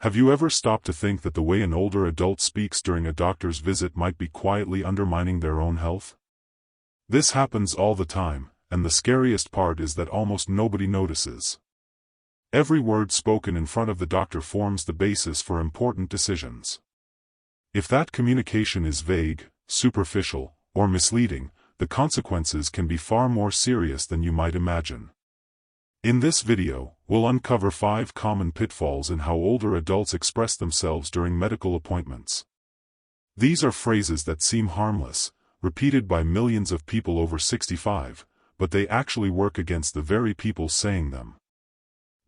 Have you ever stopped to think that the way an older adult speaks during a doctor's visit might be quietly undermining their own health? This happens all the time, and the scariest part is that almost nobody notices. Every word spoken in front of the doctor forms the basis for important decisions. If that communication is vague, superficial, or misleading, the consequences can be far more serious than you might imagine. In this video, we'll uncover 5 common pitfalls in how older adults express themselves during medical appointments. These are phrases that seem harmless, repeated by millions of people over 65, but they actually work against the very people saying them.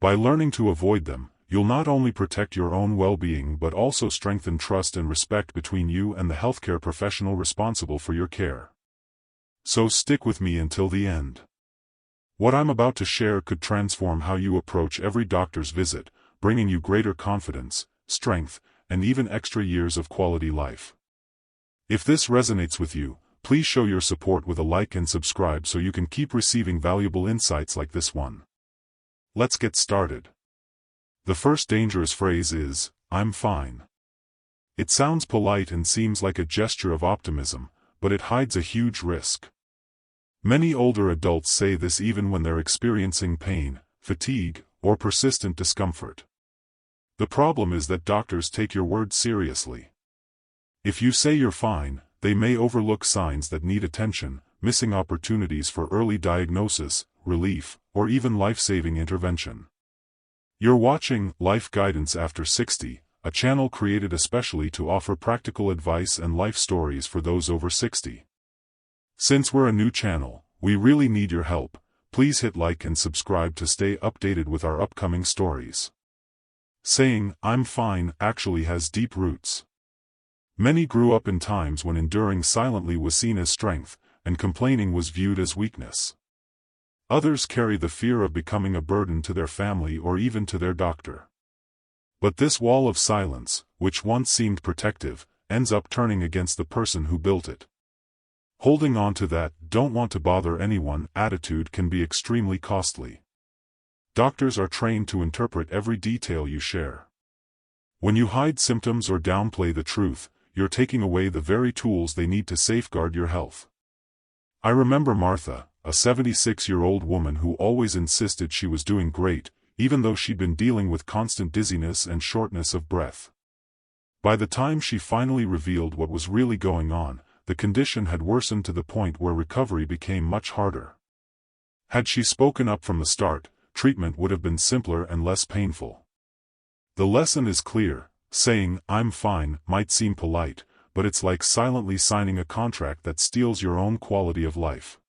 By learning to avoid them, you'll not only protect your own well-being but also strengthen trust and respect between you and the healthcare professional responsible for your care. So stick with me until the end. What I'm about to share could transform how you approach every doctor's visit, bringing you greater confidence, strength, and even extra years of quality life. If this resonates with you, please show your support with a like and subscribe so you can keep receiving valuable insights like this one. Let's get started. The first dangerous phrase is, "I'm fine." It sounds polite and seems like a gesture of optimism, but it hides a huge risk. Many older adults say this even when they're experiencing pain, fatigue, or persistent discomfort. The problem is that doctors take your words seriously. If you say you're fine, they may overlook signs that need attention, missing opportunities for early diagnosis, relief, or even life-saving intervention. You're watching Life Guidance After 60, a channel created especially to offer practical advice and life stories for those over 60. Since we're a new channel, we really need your help. Please hit like and subscribe to stay updated with our upcoming stories. Saying, "I'm fine," actually has deep roots. Many grew up in times when enduring silently was seen as strength, and complaining was viewed as weakness. Others carry the fear of becoming a burden to their family or even to their doctor. But this wall of silence, which once seemed protective, ends up turning against the person who built it. Holding on to that "don't want to bother anyone" attitude can be extremely costly. Doctors are trained to interpret every detail you share. When you hide symptoms or downplay the truth, you're taking away the very tools they need to safeguard your health. I remember Martha, a 76-year-old woman who always insisted she was doing great, even though she'd been dealing with constant dizziness and shortness of breath. By the time she finally revealed what was really going on, the condition had worsened to the point where recovery became much harder. Had she spoken up from the start, treatment would have been simpler and less painful. The lesson is clear: saying, "I'm fine," might seem polite, but it's like silently signing a contract that steals your own quality of life.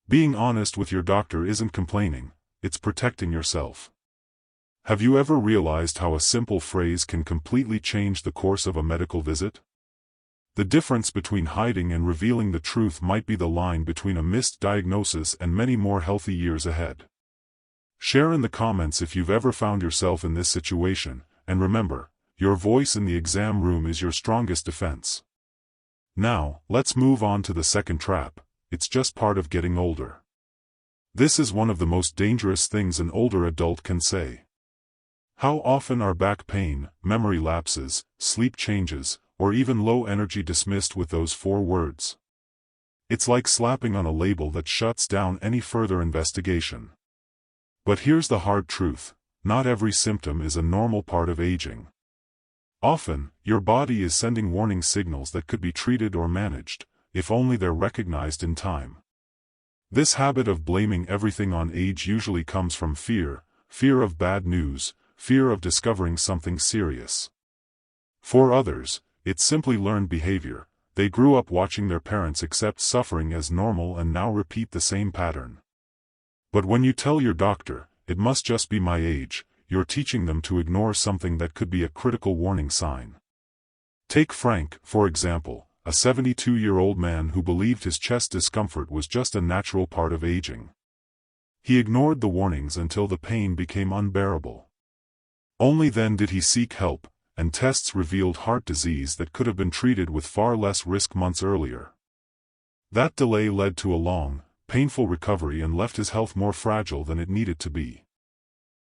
Being honest with your doctor isn't complaining, it's protecting yourself. Have you ever realized how a simple phrase can completely change the course of a medical visit? The difference between hiding and revealing the truth might be the line between a missed diagnosis and many more healthy years ahead. Share in the comments if you've ever found yourself in this situation, and remember, your voice in the exam room is your strongest defense. Now, let's move on to the second trap: it's just part of getting older. This is one of the most dangerous things an older adult can say. How often are back pain, memory lapses, sleep changes, or even low energy dismissed with those 4 words? It's like slapping on a label that shuts down any further investigation. But here's the hard truth: not every symptom is a normal part of aging. Often, your body is sending warning signals that could be treated or managed, if only they're recognized in time. This habit of blaming everything on age usually comes from fear of bad news, fear of discovering something serious. For others, it's simply learned behavior. They grew up watching their parents accept suffering as normal and now repeat the same pattern. But when you tell your doctor, "It must just be my age," you're teaching them to ignore something that could be a critical warning sign. Take Frank, for example, a 72-year-old man who believed his chest discomfort was just a natural part of aging. He ignored the warnings until the pain became unbearable. Only then did he seek help, and tests revealed heart disease that could have been treated with far less risk months earlier. That delay led to a long, painful recovery and left his health more fragile than it needed to be.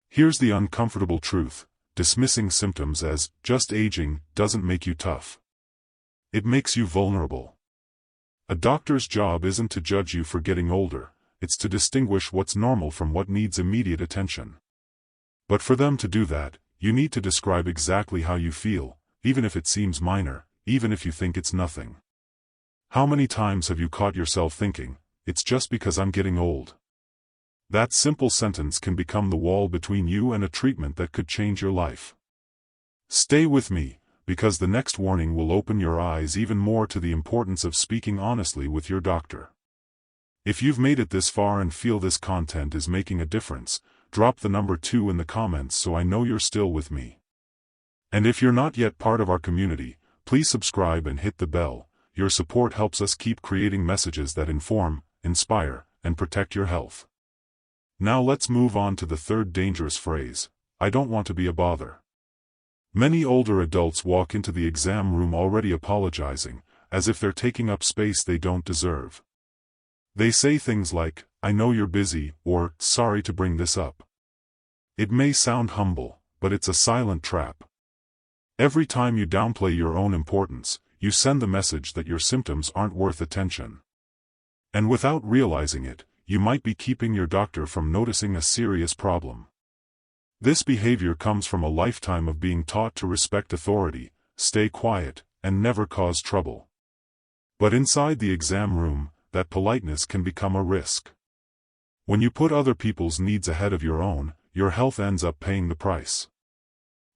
Here's the uncomfortable truth: dismissing symptoms as just aging doesn't make you tough. It makes you vulnerable. A doctor's job isn't to judge you for getting older, it's to distinguish what's normal from what needs immediate attention. But for them to do that, you need to describe exactly how you feel, even if it seems minor, even if you think it's nothing. How many times have you caught yourself thinking, "It's just because I'm getting old"? That simple sentence can become the wall between you and a treatment that could change your life. Stay with me, because the next warning will open your eyes even more to the importance of speaking honestly with your doctor. If you've made it this far and feel this content is making a difference, drop the number 2 in the comments so I know you're still with me. And if you're not yet part of our community, please subscribe and hit the bell. Your support helps us keep creating messages that inform, inspire, and protect your health. Now let's move on to the third dangerous phrase, "I don't want to be a bother." Many older adults walk into the exam room already apologizing, as if they're taking up space they don't deserve. They say things like, "I know you're busy," or "Sorry to bring this up." It may sound humble, but it's a silent trap. Every time you downplay your own importance, you send the message that your symptoms aren't worth attention. And without realizing it, you might be keeping your doctor from noticing a serious problem. This behavior comes from a lifetime of being taught to respect authority, stay quiet, and never cause trouble. But inside the exam room, that politeness can become a risk. When you put other people's needs ahead of your own, your health ends up paying the price.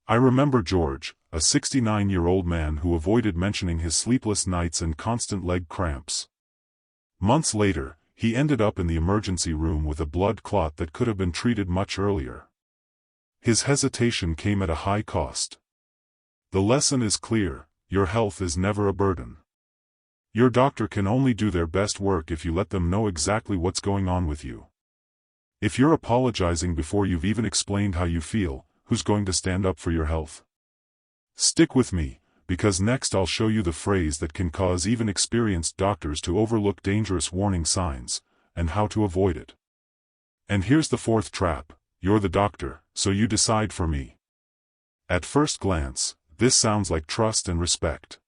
I remember George, a 69-year-old man who avoided mentioning his sleepless nights and constant leg cramps. Months later, he ended up in the emergency room with a blood clot that could have been treated much earlier. His hesitation came at a high cost. The lesson is clear: your health is never a burden. Your doctor can only do their best work if you let them know exactly what's going on with you. If you're apologizing before you've even explained how you feel, who's going to stand up for your health? Stick with me, because next I'll show you the phrase that can cause even experienced doctors to overlook dangerous warning signs, and how to avoid it. And here's the fourth trap: you're the doctor, so you decide for me. At first glance, this sounds like trust and respect.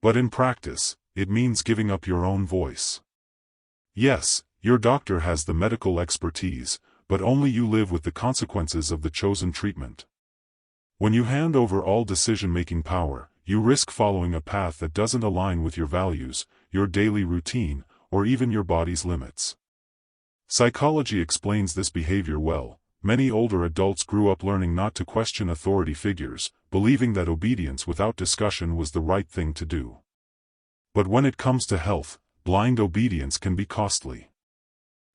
But in practice, it means giving up your own voice. Yes, your doctor has the medical expertise, but only you live with the consequences of the chosen treatment. When you hand over all decision-making power, you risk following a path that doesn't align with your values, your daily routine, or even your body's limits. Psychology explains this behavior well. Many older adults grew up learning not to question authority figures, believing that obedience without discussion was the right thing to do. But when it comes to health, blind obedience can be costly.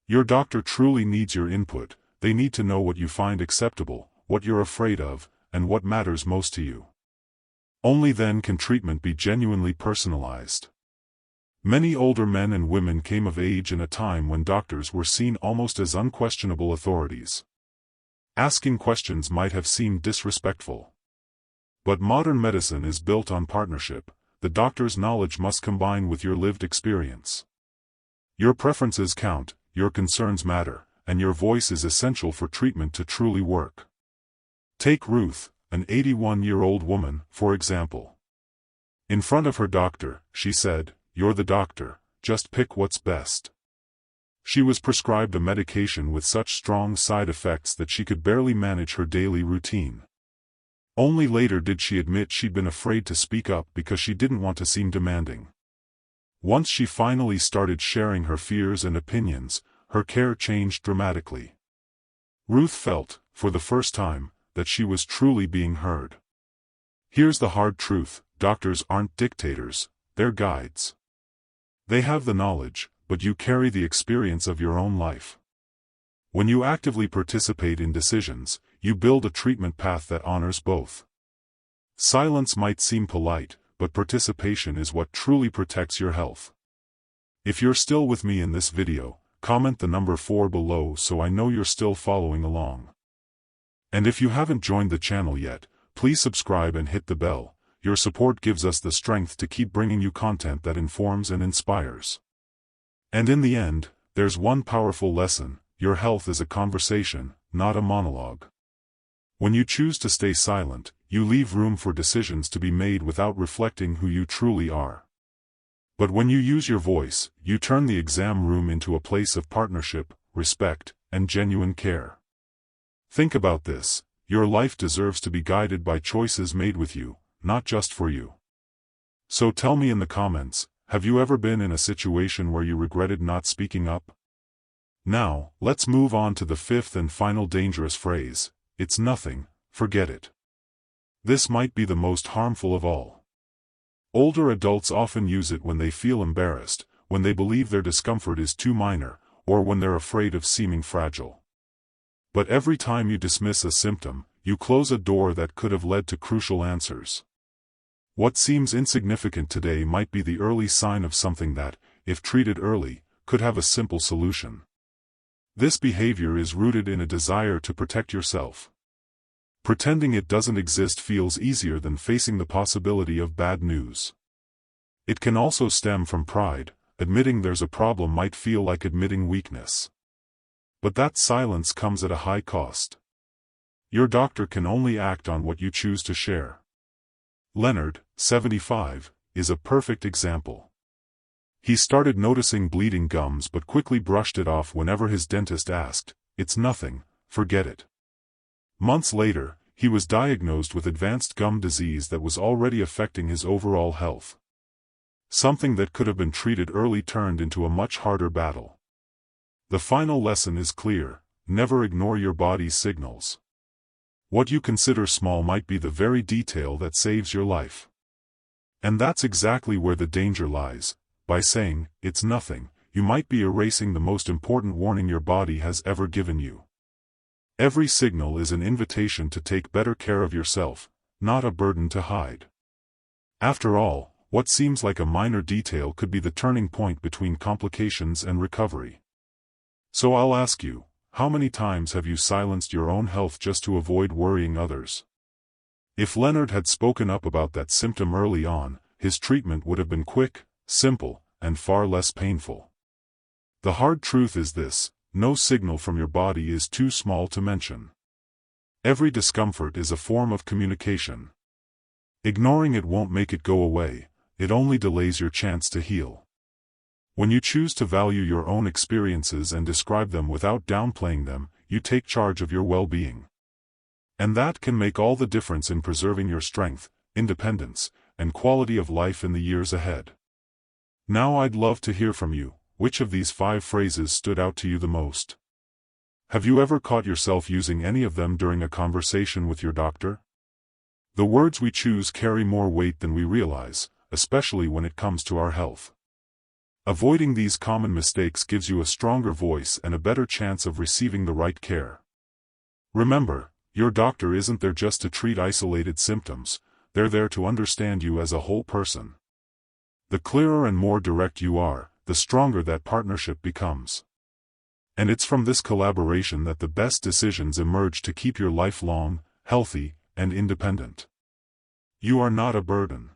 Your doctor truly needs your input. They need to know what you find acceptable, what you're afraid of, and what matters most to you. Only then can treatment be genuinely personalized. Many older men and women came of age in a time when doctors were seen almost as unquestionable authorities. Asking questions might have seemed disrespectful. But modern medicine is built on partnership. The doctor's knowledge must combine with your lived experience. Your preferences count, your concerns matter, and your voice is essential for treatment to truly work. Take Ruth, an 81-year-old woman, for example. In front of her doctor, she said, "You're the doctor, just pick what's best." She was prescribed a medication with such strong side effects that she could barely manage her daily routine. Only later did she admit she'd been afraid to speak up because she didn't want to seem demanding. Once she finally started sharing her fears and opinions, her care changed dramatically. Ruth felt, for the first time, that she was truly being heard. Here's the hard truth: doctors aren't dictators, they're guides. They have the knowledge, but you carry the experience of your own life. When you actively participate in decisions, you build a treatment path that honors both. Silence might seem polite, but participation is what truly protects your health. If you're still with me in this video, comment the number 4 below so I know you're still following along. And if you haven't joined the channel yet, please subscribe and hit the bell. Your support gives us the strength to keep bringing you content that informs and inspires. And in the end, there's one powerful lesson: your health is a conversation, not a monologue. When you choose to stay silent, you leave room for decisions to be made without reflecting who you truly are. But when you use your voice, you turn the exam room into a place of partnership, respect, and genuine care. Think about this: your life deserves to be guided by choices made with you, not just for you. So tell me in the comments, have you ever been in a situation where you regretted not speaking up? Now, let's move on to the fifth and final dangerous phrase: it's nothing, forget it. This might be the most harmful of all. Older adults often use it when they feel embarrassed, when they believe their discomfort is too minor, or when they're afraid of seeming fragile. But every time you dismiss a symptom, you close a door that could have led to crucial answers. What seems insignificant today might be the early sign of something that, if treated early, could have a simple solution. This behavior is rooted in a desire to protect yourself. Pretending it doesn't exist feels easier than facing the possibility of bad news. It can also stem from pride. Admitting there's a problem might feel like admitting weakness. But that silence comes at a high cost. Your doctor can only act on what you choose to share. Leonard, 75, is a perfect example. He started noticing bleeding gums but quickly brushed it off whenever his dentist asked, "It's nothing, forget it." Months later, he was diagnosed with advanced gum disease that was already affecting his overall health. Something that could have been treated early turned into a much harder battle. The final lesson is clear: never ignore your body's signals. What you consider small might be the very detail that saves your life. And that's exactly where the danger lies. By saying, "It's nothing," you might be erasing the most important warning your body has ever given you. Every signal is an invitation to take better care of yourself, not a burden to hide. After all, what seems like a minor detail could be the turning point between complications and recovery. So I'll ask you, how many times have you silenced your own health just to avoid worrying others? If Leonard had spoken up about that symptom early on, his treatment would have been quick, simple, and far less painful. The hard truth is this: no signal from your body is too small to mention. Every discomfort is a form of communication. Ignoring it won't make it go away, it only delays your chance to heal. When you choose to value your own experiences and describe them without downplaying them, you take charge of your well-being. And that can make all the difference in preserving your strength, independence, and quality of life in the years ahead. Now I'd love to hear from you. Which of these 5 phrases stood out to you the most? Have you ever caught yourself using any of them during a conversation with your doctor? The words we choose carry more weight than we realize, especially when it comes to our health. Avoiding these common mistakes gives you a stronger voice and a better chance of receiving the right care. Remember, your doctor isn't there just to treat isolated symptoms, they're there to understand you as a whole person. The clearer and more direct you are, the stronger that partnership becomes. And it's from this collaboration that the best decisions emerge to keep your life long, healthy, and independent. You are not a burden.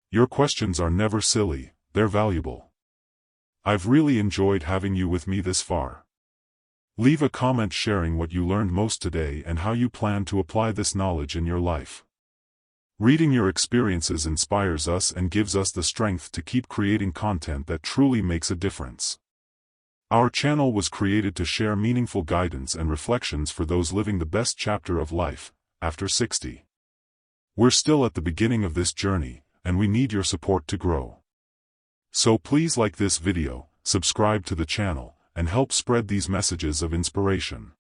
Your questions are never silly, they're valuable. I've really enjoyed having you with me this far. Leave a comment sharing what you learned most today and how you plan to apply this knowledge in your life. Reading your experiences inspires us and gives us the strength to keep creating content that truly makes a difference. Our channel was created to share meaningful guidance and reflections for those living the best chapter of life, after 60. We're still at the beginning of this journey, and we need your support to grow. So please like this video, subscribe to the channel, and help spread these messages of inspiration.